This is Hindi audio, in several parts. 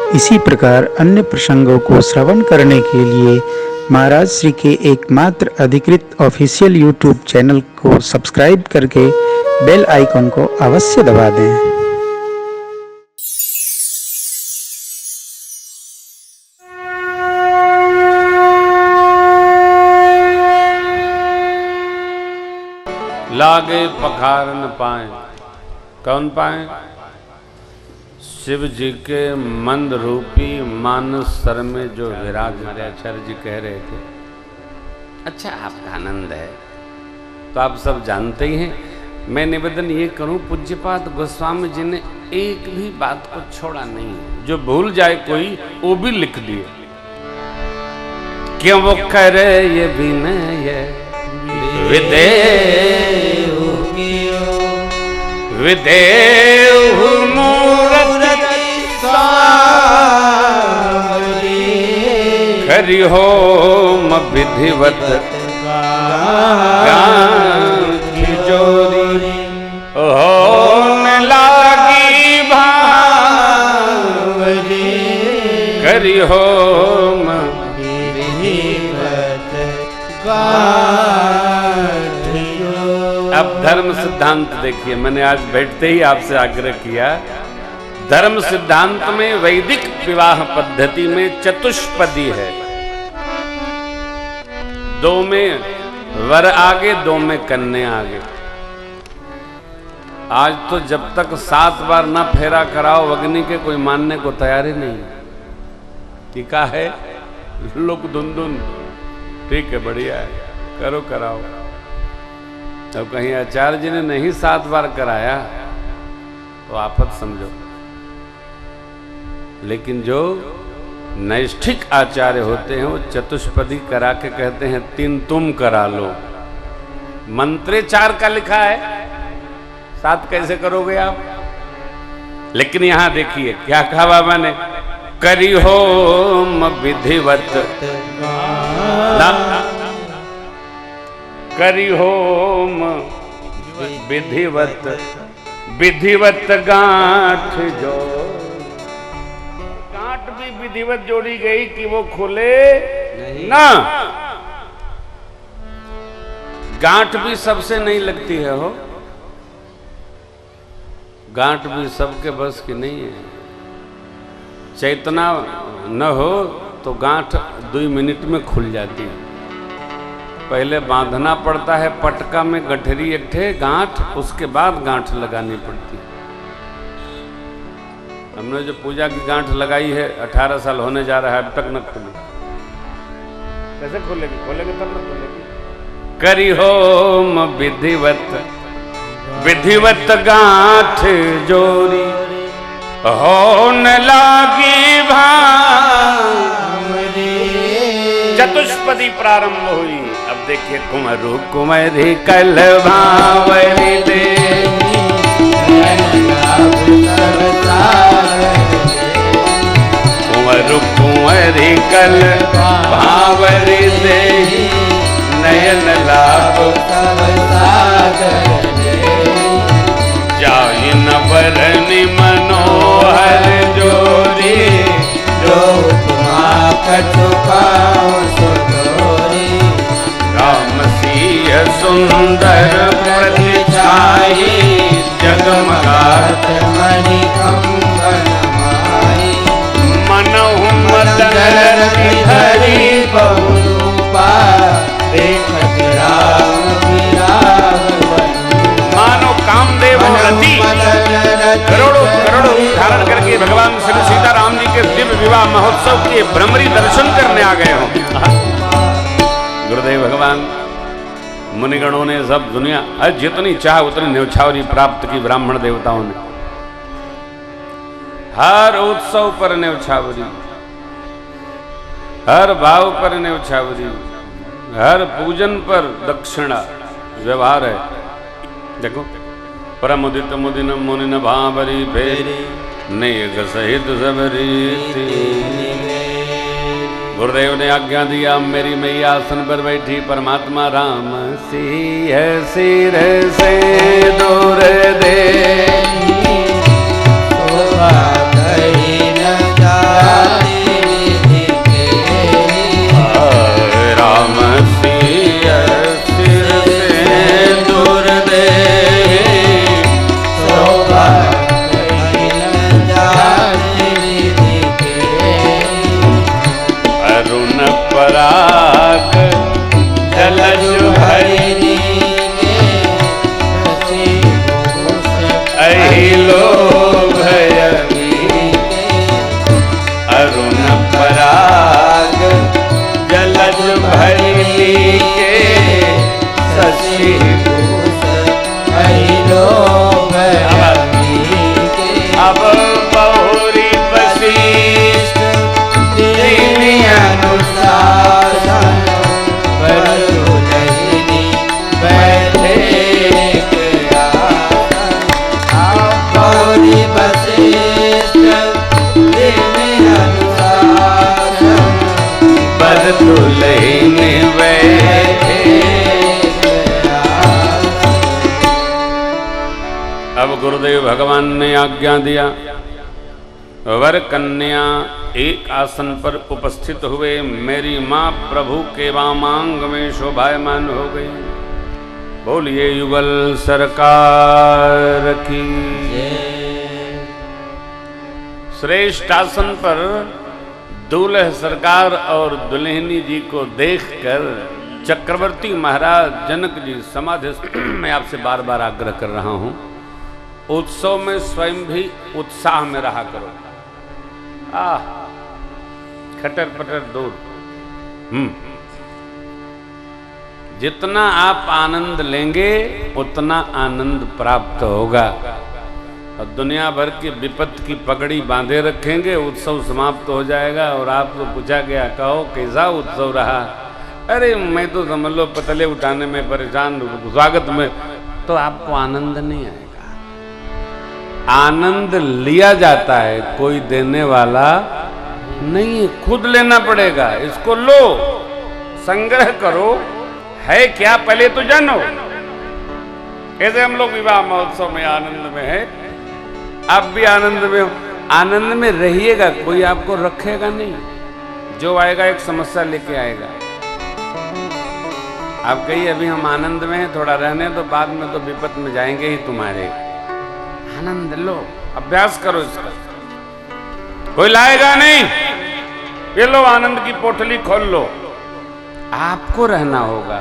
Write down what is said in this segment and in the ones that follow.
इसी प्रकार अन्य प्रसंगों को श्रवण करने के लिए महाराज श्री के एकमात्र अधिकृत ऑफिशियल यूट्यूब चैनल को सब्सक्राइब करके बेल आइकन को अवश्य दबा दें। लागे पखार न पाए, कौन पाए? शिव जी के मंद रूपी मानस सर में जो विराज, हमारे आचार्य जी कह रहे थे। अच्छा, आपका आनंद है तो आप सब जानते ही हैं। मैं निवेदन ये करूं, पूज्यपाद गोस्वामी जी ने एक भी बात को छोड़ा नहीं है। जो भूल जाए कोई वो भी लिख दिए। क्यों वो करे ये भी नहीं विदेव मूरत करि होम विधिवत गांठी जोरी होने लागी भावरी करि होम विधिवत गांठी। अब धर्म सिद्धांत देखिए, मैंने आज बैठते ही आपसे आग्रह किया। धर्म सिद्धांत में वैदिक विवाह पद्धति में चतुष्पदी है। 2 में वर आगे, 2 में कन्या आगे। आज तो जब तक 7 बार ना फेरा कराओ अग्नि के, कोई मानने को तैयार ही नहीं। टीका है लोग धुन ठीक है, बढ़िया है, करो कराओ। अब कहीं आचार्य जी ने नहीं 7 बार कराया तो आफत समझो। लेकिन जो नैष्ठिक आचार्य होते हैं वो चतुष्पदी करा के कहते हैं 3 तुम करा लो। मंत्रे 4 का लिखा है, 7 कैसे करोगे आप? लेकिन यहां देखिए क्या कहा बाबा ने, करि होम विधिवत करि होम विधिवत गांठ जो। गांठ भी विधिवत जोड़ी गई कि वो खुले ना। गांठ भी सबसे नहीं लगती है हो, गांठ भी सबके बस की नहीं है। चेतना न हो तो गांठ 2 मिनट में खुल जाती है। पहले बांधना पड़ता है पटका में गठरी एकठे गांठ, उसके बाद गांठ लगानी पड़ती है। हमने जो पूजा की गांठ लगाई है 18 साल होने जा रहा है, अब तक न खुली। कैसे खोलेगी? खोलेगी तब न खुलेगी। करि होम विधिवत गांठ जोरी होने लागी भावरी। चतुष्पदी प्रारंभ हुई। अब देखिए, कुंवरु कुंवरी कल भावरी दे, कुंवरु कुंवरी कल भावरी दे, नयन लाभ जाहि न बरनि मनोहर जोरी, जो तुम्हा कछु पाओ सो जोरी। राम सिय सुंदर प्रतिछाई, जगमगात मणि कंगन माई। मनहु मदन रति धरि बहुरूपा, देखत राम बिरागवन। मानो कामदेव रति करोड़ों धारण करके भगवान श्री सीताराम जी के दिव्य विवाह महोत्सव के भ्रमरी दर्शन करने आ गए हो। गुरुदेव भगवान मुनिगणों ने, सब दुनिया जितनी चाह उतनी न्यौछावरी प्राप्त की ब्राह्मण देवताओं ने। हर उत्सव पर न्यौछावरी, हर भाव पर न्यौछावरी, हर पूजन पर दक्षिणा व्यवहार है। देखो, परमुदित मुदिन मुनिन भावरी फेरी, नेग सहित सबरी। गुरुदेव ने आज्ञा दिया, मेरी मैया आसन पर बैठी, परमात्मा राम सिंह सिर से दूर दे, शोभा कहीं न जाए। हरिणी के शशि भूषण अब बहुरी वशिष्ठ दीनी अनुशासन बरदुलहिनी बैठे बहुरी वशिष्ठ दीनी अनुशासन बरदुलहिनी बैठे। अब गुरुदेव भगवान ने आज्ञा दिया, वर कन्या एक आसन पर उपस्थित हुए। मेरी मां प्रभु के वामांग में शोभायमान हो गई। बोलिए युगल सरकार की। श्रेष्ठ आसन पर दूल्हे सरकार और दुल्हनी जी को देखकर चक्रवर्ती महाराज जनक जी समाधिस्थ। मैं आपसे बार बार आग्रह कर रहा हूं, उत्सव में स्वयं भी उत्साह में रहा करो। खटर पटर दूर। जितना आप आनंद लेंगे उतना आनंद प्राप्त होगा। और दुनिया भर की विपत्ति की पगड़ी बांधे रखेंगे, उत्सव समाप्त हो जाएगा और आपको पूछा गया, कहो कैसा उत्सव रहा? अरे मैं तो समझ लो पतले उठाने में परेशान, स्वागत में, तो आपको आनंद नहीं आएगा। आनंद लिया जाता है, कोई देने वाला नहीं, खुद लेना पड़ेगा। इसको लो, संग्रह करो, है क्या पहले तो जानो। कैसे हम लोग विवाह महोत्सव में आनंद में है, आप भी आनंद में हो, आनंद में रहिएगा, कोई आपको रखेगा नहीं। जो आएगा एक समस्या लेके आएगा। आप कहिए अभी हम आनंद में हैं, थोड़ा रहने तो बाद में तो विपत में जाएंगे ही तुम्हारे। आनंद लो, अभ्यास करो इसका, कोई लाएगा नहीं। ये लो आनंद की पोटली खोल लो, आपको रहना होगा।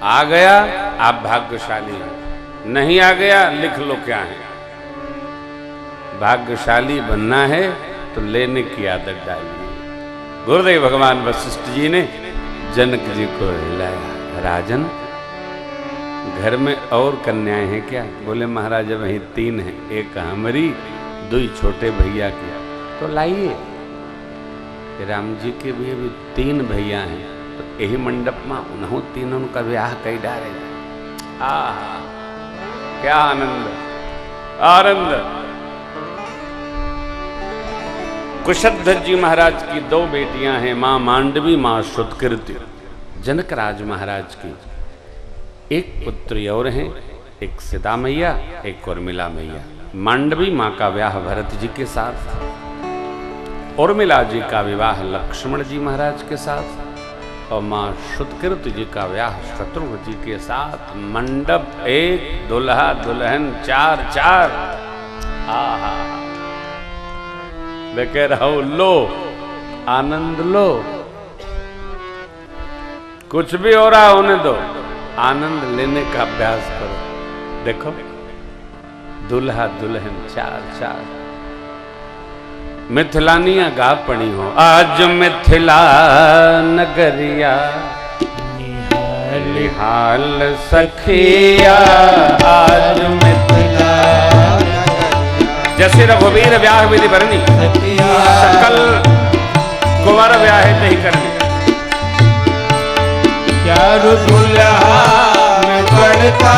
आ गया आप भाग्यशाली हैं, नहीं आ गया लिख लो क्या है। भाग्यशाली बनना है तो लेने की आदत डालिए। गुरुदेव भगवान वशिष्ठ जी ने जनक जी को हिलाया, राजन घर में और कन्याएं हैं क्या? बोले महाराज वहीं 3 हैं, एक हमारी, 2 छोटे भैया की। तो लाइए, राम जी के भी अभी 3 भैया हैं, तो यही मंडप में उन्हों तीनों का ब्याह कई डाले। क्या आनंद आनंद। कुशध्वज जी महाराज की 2 बेटियां हैं, मां मांडवी, मां श्रुतकीर्ति। जनक राज महाराज की एक पुत्री और हैं, एक सीता मैया, एक उर्मिला मैया। मांडवी मां का विवाह भरत जी के साथ, उर्मिला जी का विवाह लक्ष्मण जी महाराज के साथ, और मां श्रुतकीर्ति जी का विवाह शत्रुघ्न जी के साथ। मंडप 1, दुल्हा दुल्हन 4। आहा, मैं कह रहा हूं लो, आनंद लो। कुछ भी हो रहा होने दो, आनंद लेने का अभ्यास करो। देखो दुल्हा दुल्हन 4। मिथिलानिया गा पड़ी हो, आज मिथिला नगरिया निहाल सखिया, आज मिथिला। जैसे रघुवीर व्याह विधि भरनी, सकल कुंवर व्याह नहीं करनी। चारु दुल्हा में बढ़ता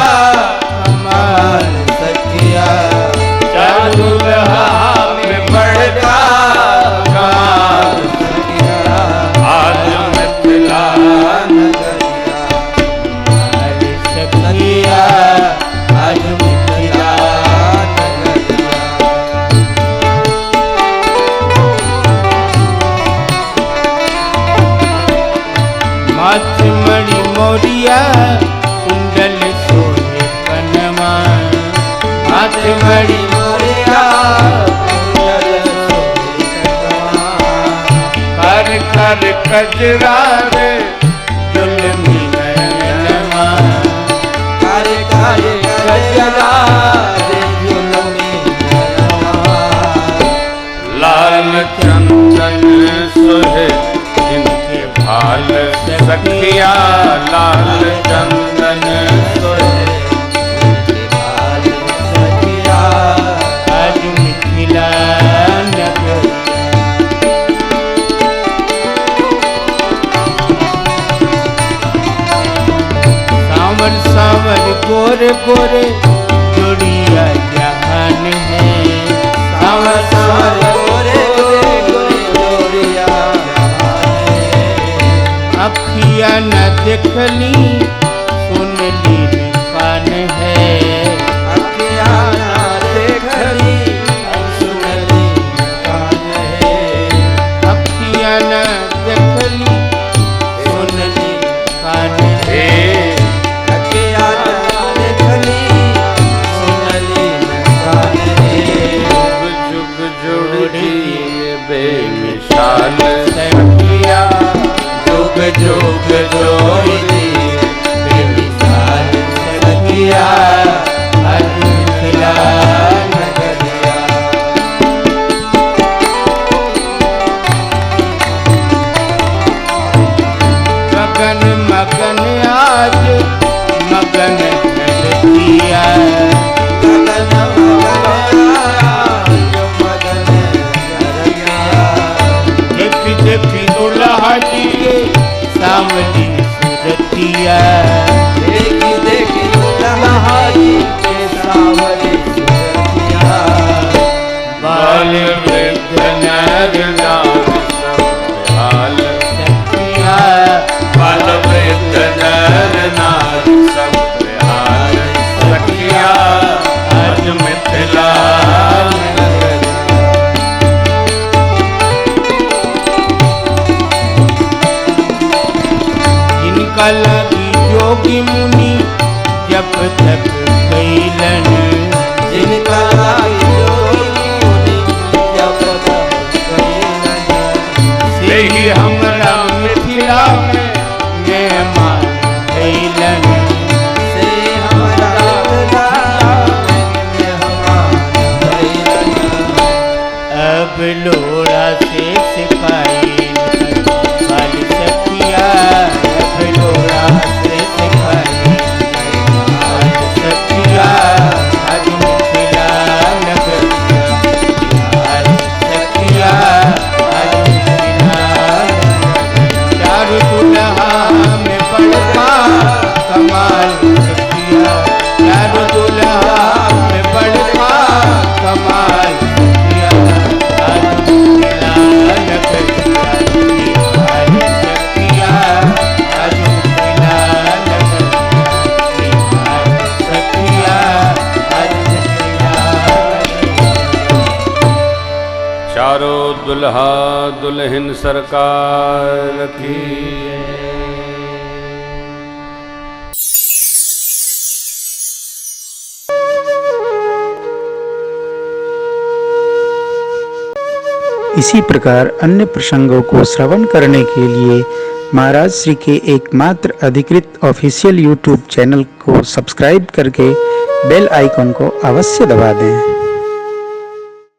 हमार सखिया, चारु दुल्हा में बढ़ता हमार सखिया, आज मिथिला नगरिया हमारी सखिया, आज मिथिला नगरिया। माथमणि मोरिया कुंडल सोहे कनमा, माथमणि मोरिया कुंडल सोहे कनमा, कर कर कजरा रे जुल्मी नयनमा, कर कर कजरा रे जुल्मी नयनमा, लाल चंदन सोहे सखिया लाल चंदन सोहे सखिया आज मिथिला नगर सावर सावर गोरे गोरे जोड़िया जहान है सावर सावर गोरे गोरे जोड़िया जहान है अखिया न देखली सुनली न कान है अखिया न देखली सुनली न कान है अखिया न देखली सुनली कान है बेमिसाल सखिया जुग जुग जोड़ी बेमिसाल सखिया आज मिथिला नगरिया मगन मगन आज मगन नगरिया देखी दुल्हा जी के सामने सूरतिया देखी देखी दुल्हा जी के सामने सूरतिया बाल वृद्ध नर नार सब बेहाल सखिया बाल वृद्ध नर नार सब बेहाल सखिया आज मिथिला लगी जोगी मुनि जब तक कैलन जिनका लगी जोगी मुनि जब तक कैलन से ही हमरा मिथिला में मेहमान कैलन से हमरा मिथिला में मेहमान कैलन अब लोड़ा से सिपाही वाली सखिया लोड़ा से सिखाई आज सखिया आज मिथिला नगरिया आज सखिया आज मिथिला चारू दुल्हा में बड़का कमाल सखिया चारू दुल्हा में बड़का कमाल सखिया आज मिथिला नगरिया आज सखिया चारों दुल्हा दुल्हन सरकार की इसी प्रकार अन्य प्रसंगों को श्रवण करने के लिए महाराज श्री के एकमात्र अधिकृत ऑफिशियल यूट्यूब चैनल को सब्सक्राइब करके बेल आइकन को अवश्य दबा दें।